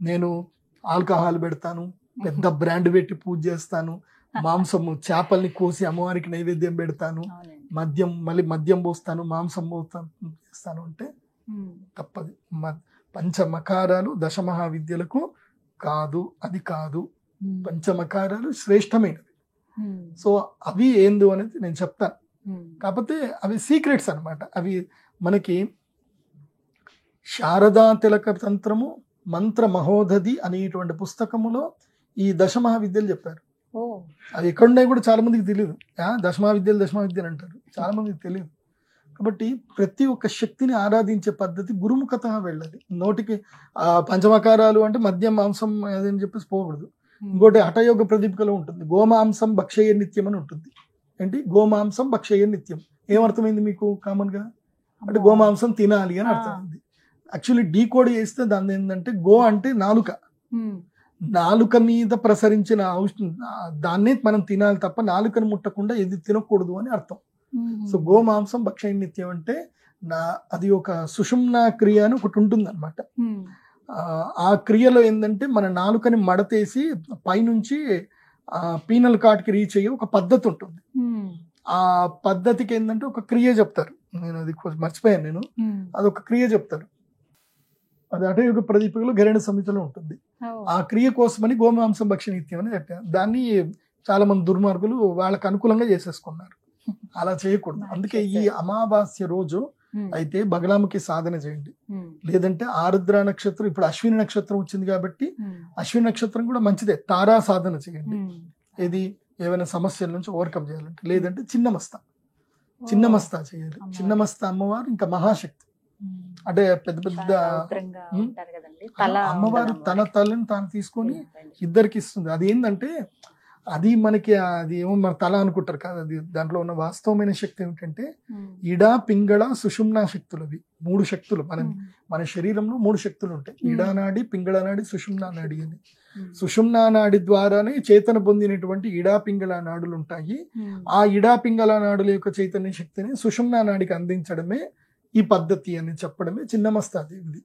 నేను ఆల్కహాల్ పెడతాను, పెద్ద బ్రాండ్ పెట్టి పూజ చేస్తాను, మాంసము చేపల్ని కోసి అమ్మవారికి నైవేద్యం పెడతాను, మద్యం పోస్తాను, మాంసం చేస్తాను అంటే తప్పది. పంచమకారాలు దశమహావిద్యలకు కాదు, అది కాదు. పంచమకారాలు శ్రేష్టమైనవి. సో అవి ఏందు అనేది నేను చెప్తాను. కాకపోతే అవి సీక్రెట్స్ అన్నమాట. అవి మనకి శారదా తిలక తంత్రము మంత్ర మహోదధి అనేటువంటి పుస్తకములో ఈ దశమహావిద్యలు చెప్పారు. అవి ఎక్కడున్నాయి కూడా చాలా మందికి తెలియదు. దశమహావిద్యలు అంటారు, చాలా మందికి తెలియదు. కాబట్టి ప్రతి ఒక్క శక్తిని ఆరాధించే పద్ధతి గురుముఖత వెళ్ళాలి. నోటికి పంచమకారాలు అంటే మద్యం, మాంసం అదని చెప్పేసి పోకూడదు. ఇంకోటి హఠయోగ ప్రదీపికలో ఉంటుంది, గోమాంసం భక్షయ నిత్యం అని ఉంటుంది. ఏంటి గోమాంసం భక్షయ నిత్యం? ఏమర్థమైంది మీకు కామన్ గా? అంటే గోమాంసం తినాలి అని అర్థమైంది. యాక్చువల్లీ డీకోడ్ చేస్తే దాన్ని ఏంటంటే గో అంటే నాలుక మీద ప్రసరించిన దాన్నే మనం తినాలి తప్ప నాలుకను ముట్టకుండా ఇది తినకూడదు అని అర్థం. సో గోమాంసం భక్షయ నిత్యం అంటే అది ఒక సుషుమ్నా క్రియ అని ఒకటి ఉంటుంది అనమాట. ఆ క్రియలో ఏంటంటే మన నాలుకని మడతేసి పైనుంచి పీనల్ కాట్కి రీచ్ అయ్యే ఒక పద్ధతి ఉంటుంది. ఆ పద్ధతికి ఏంటంటే ఒక క్రియ చెప్తారు. నేను అది మర్చిపోయాను. నేను అదొక క్రియ చెప్తారు. అది హఠయోగ ప్రదీపికలో గరుడ సంహితలో ఉంటుంది. ఆ క్రియ కోసమని గోమాంసం భక్షయ నిత్యం అని చెప్పారు. దాన్ని చాలా మంది దుర్మార్గులు వాళ్ళకి అనుకూలంగా చేసేసుకున్నారు. అలా చేయకూడదు. అందుకే ఈ అమావాస్య రోజు అయితే బగలాముఖి సాధన చేయండి. లేదంటే ఆరుద్ర నక్షత్రం, ఇప్పుడు అశ్విని నక్షత్రం వచ్చింది కాబట్టి అశ్విని నక్షత్రం కూడా మంచిదే, తారా సాధన చేయండి. ఏది ఏమైనా సమస్యల నుంచి ఓవర్కమ్ చేయాలంటే. లేదంటే చిన్నమస్తా చేయాలి. చిన్నమస్తా అమ్మవారు ఇంకా మహాశక్తి. అంటే పెద్ద అమ్మవారు తన తలని తాను తీసుకొని ఇద్దరికి ఇస్తుంది. అది ఏంటంటే అది మనకి అది ఏమో మన తల అనుకుంటారు కాదు. అది దాంట్లో ఉన్న వాస్తవమైన శక్తి ఏమిటంటే ఇడా, పింగళ, సుషుమ్నా శక్తులు. అవి 3 శక్తులు. మన శరీరంలో 3 శక్తులు ఉంటాయి. ఇడా నాడి, పింగళ నాడి, సుషుమ్నా నాడి అని. సుషుమ్నా నాడి ద్వారానే చేతన పొందినటువంటి ఇడా, పింగళ నాడులు ఉంటాయి. ఆ ఇడా, పింగళ నాడుల యొక్క చైతన్య శక్తిని సుషుమ్నా నాడికి అందించడమే ఈ పద్ధతి అని చెప్పడమే చిన్నమస్తా దేవిది.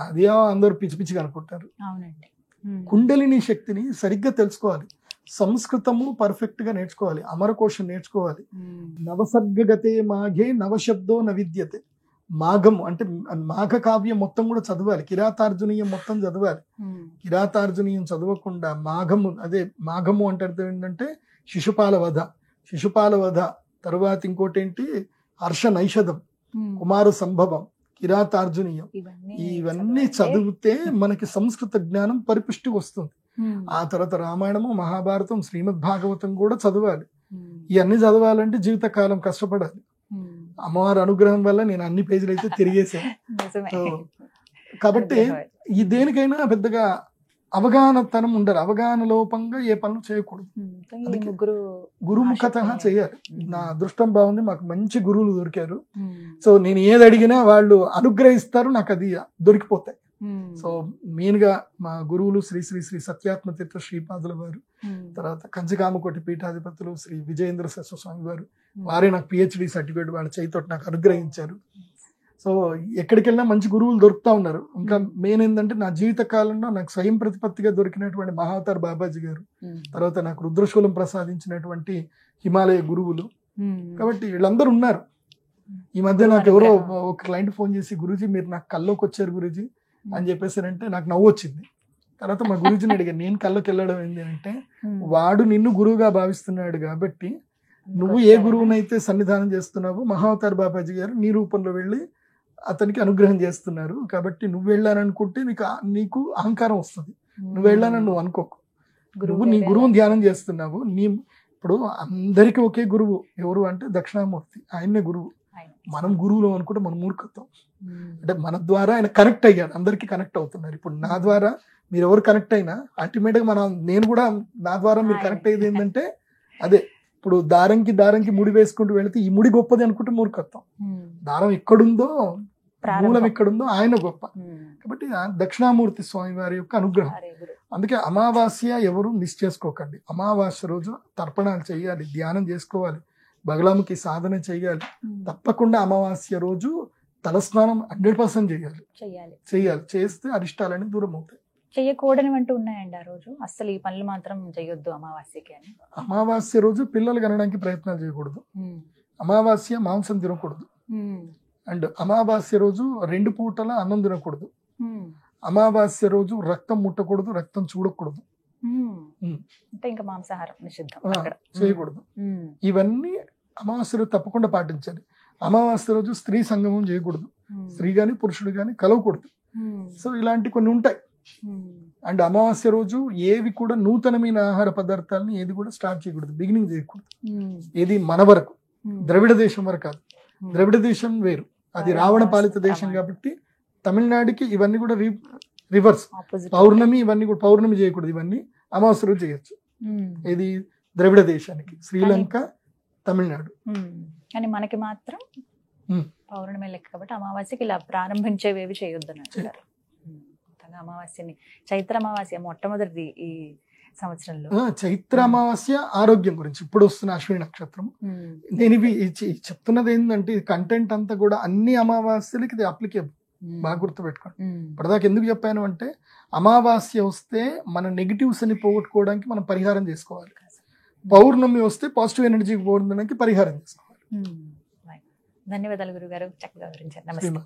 అది అందరూ పిచ్చి పిచ్చిగా అనుకుంటారు. కుండలిని శక్తిని సరిగ్గా తెలుసుకోవాలి. సంస్కృతము పర్ఫెక్ట్ గా నేర్చుకోవాలి. అమరకోశం నేర్చుకోవాలి. నవసర్గగతే మాఘే నవశబ్దో నవిద్యతే. మాఘము అంటే మాఘ కావ్యం మొత్తం కూడా చదవాలి. కిరాతార్జునీయం మొత్తం చదవాలి. కిరాతార్జునీయం చదవకుండా మాఘము అంటే అర్థం ఏంటంటే శిశుపాల వధ తరువాత ఇంకోటి ఏంటి హర్ష నైషధం, కుమార సంభవం, కిరాతార్జునీయం. ఇవన్నీ చదివితే మనకి సంస్కృత జ్ఞానం పరిపుష్టి వస్తుంది. ఆ తర్వాత రామాయణము, మహాభారతం, శ్రీమద్ భాగవతం కూడా చదవాలి. ఇవన్నీ చదవాలంటే జీవితకాలం కష్టపడాలి. అమ్మవారి అనుగ్రహం వల్ల నేను అన్ని పేజీలు అయితే తిరిగేసాను. కాబట్టి ఈ దేనికైనా పెద్దగా అవగాహనతనం ఉండాలి. అవగాహన లోపంగా ఏ పనులు చేయకూడదు. గురుముఖత చేయాలి. నా అదృష్టం బాగుంది, మాకు మంచి గురువులు దొరికారు. సో నేను ఏది అడిగినా వాళ్ళు అనుగ్రహిస్తారు, నాకు అది దొరికిపోతాయి. సో మెయిన్ గా మా గురువులు శ్రీ శ్రీ శ్రీ సత్యాత్మ తీర్థ శ్రీపాదుల వారు, తర్వాత కంచకామకోటి పీఠాధిపతులు శ్రీ విజయేంద్ర సరస్వతి స్వామి వారు. వారే నాకు PhD సర్టిఫికేట్ వాళ్ళ చేతితో నాకు అనుగ్రహించారు. సో ఎక్కడికి వెళ్ళినా మంచి గురువులు దొరుకుతా ఉన్నారు. ఇంకా మెయిన్ ఏంటంటే నా జీవిత కాలంలో నాకు స్వయం ప్రతిపత్తిగా దొరికినటువంటి మహావతార్ బాబాజీ గారు, తర్వాత నాకు రుద్రశూలం ప్రసాదించినటువంటి హిమాలయ గురువులు. కాబట్టి వీళ్ళందరూ ఉన్నారు. ఈ మధ్య నాకు ఎవరో ఒక క్లయింట్ ఫోన్ చేసి, గురూజీ మీరు నాకు కల్లోకి వచ్చారు గురూజీ అని చెప్పేసారంటే నాకు నవ్వు వచ్చింది. తర్వాత మా గురూజీని అడిగాను, నేను కల్లోకి వెళ్ళడం ఏంటి అంటే, వాడు నిన్ను గురువుగా భావిస్తున్నాడు కాబట్టి నువ్వు ఏ గురువునైతే సన్నిధానం చేస్తున్నావో మహావతార్ బాబాజీ గారు నీ రూపంలో వెళ్ళి అతనికి అనుగ్రహం చేస్తున్నారు. కాబట్టి నువ్వు వెళ్ళాననుకుంటే నీకు అహంకారం వస్తుంది. నువ్వు వెళ్ళానని నువ్వు అనుకోకు. నువ్వు నీ గురువుని ధ్యానం చేస్తున్నావు. ఇప్పుడు అందరికీ ఒకే గురువు ఎవరు అంటే దక్షిణామూర్తి, ఆయన్నే గురువు. మనం గురువులం అనుకుంటే మన మూర్ఖత్వం. అంటే మన ద్వారా ఆయన కనెక్ట్ అయ్యాడు, అందరికి కనెక్ట్ అవుతున్నారు. ఇప్పుడు నా ద్వారా మీరు ఎవరు కనెక్ట్ అయినా అల్టిమేట్ గా నేను కూడా నా ద్వారా మీరు కనెక్ట్ అయ్యేది ఏంటంటే అదే. ఇప్పుడు దారంకి ముడి వేసుకుంటూ వెళితే ఈ ముడి గొప్పది అనుకుంటే మూర్ఖత్వం. దారం ఎక్కడుందో, మూలం ఎక్కడుందో ఆయన గొప్ప. కాబట్టి దక్షిణామూర్తి స్వామి వారి యొక్క అనుగ్రహం. అందుకే అమావాస్య ఎవరు మిస్ చేసుకోకండి. అమావాస్య రోజు తర్పణాలు చేయాలి, ధ్యానం చేసుకోవాలి, బగలాముఖి సాధన చేయాలి. తప్పకుండా అమావాస్య రోజు తలస్నానం 100% చేయాలి. చేస్తే అరిష్టాలని దూరం అవుతాయి. చెయ్యకూడని అంటూ ఉన్నాయండి ఆ రోజు, అస్సలు ఈ పనులు మాత్రం చేయొద్దు అమావాస్యకి అని. అమావాస్య రోజు పిల్లలు కనడానికి ప్రయత్నాలు చేయకూడదు. అమావాస్య మాంసం తినకూడదు. అండ్ అమావాస్య రోజు 2 పూటల అన్నం తినకూడదు. అమావాస్య రోజు రక్తం ముట్టకూడదు, రక్తం చూడకూడదు, అంటే ఇంకా మాంసాహారం నిషిద్ధం చేయకూడదు. ఇవన్నీ అమావాస్య రోజు తప్పకుండా పాటించాలి. అమావాస్య రోజు స్త్రీ సంగమం చేయకూడదు, స్త్రీ గాని పురుషుడు గాని కలవకూడదు. సో ఇలాంటి కొన్ని ఉంటాయి. అండ్ అమావాస్య రోజు ఏవి కూడా నూతనమైన ఆహార పదార్థాలని ఏది కూడా స్టార్ట్ చేయకూడదు, బిగినింగ్ చేయకూడదు. ఏది మన వరకు, ద్రవిడ దేశం వరకు కాదు. ద్రవిడ దేశం వేరు, అది రావణ పాలిత దేశం కాబట్టి తమిళనాడుకి ఇవన్నీ కూడా రివర్స్. పౌర్ణమి ఇవన్నీ కూడా పౌర్ణమి చేయకూడదు, ఇవన్నీ అమావాస్య రోజు చేయొచ్చు. ఇది ద్రవిడ దేశానికి, శ్రీలంక, తమిళనాడు. కానీ మనకి మాత్రం పౌర్ణమి లెక్క కాబట్టి అమావాస్యకి ఇలా ప్రారంభించేవేవి చేయొద్దు అంటారు. అమావాస్యని చైత్ర అమావాస్య మొట్టమొదటిది ఈ సంవత్సరంలో. చైత్ర అమావాస్య ఆరోగ్యం గురించి. ఇప్పుడు వస్తున్న అశ్విని నక్షత్రం. నేను ఇవి చెప్తున్నది ఏంటంటే కంటెంట్ అంతా కూడా అన్ని అమావాస్యలకి ఇది అప్లికేబుల్. బాగా గుర్తుపెట్టుకోండి. ఇప్పటిదాకా ఎందుకు చెప్పాను అంటే అమావాస్య వస్తే మన నెగిటివ్స్ అని పోగొట్టుకోవడానికి మనం పరిహారం చేసుకోవాలి. పౌర్ణమి వస్తే పాజిటివ్ ఎనర్జీ పోవడానికి పరిహారం చేసుకోవాలి. ధన్యవాదాలు గురుగారు, చక్కగా వివరించారు. నమస్తే.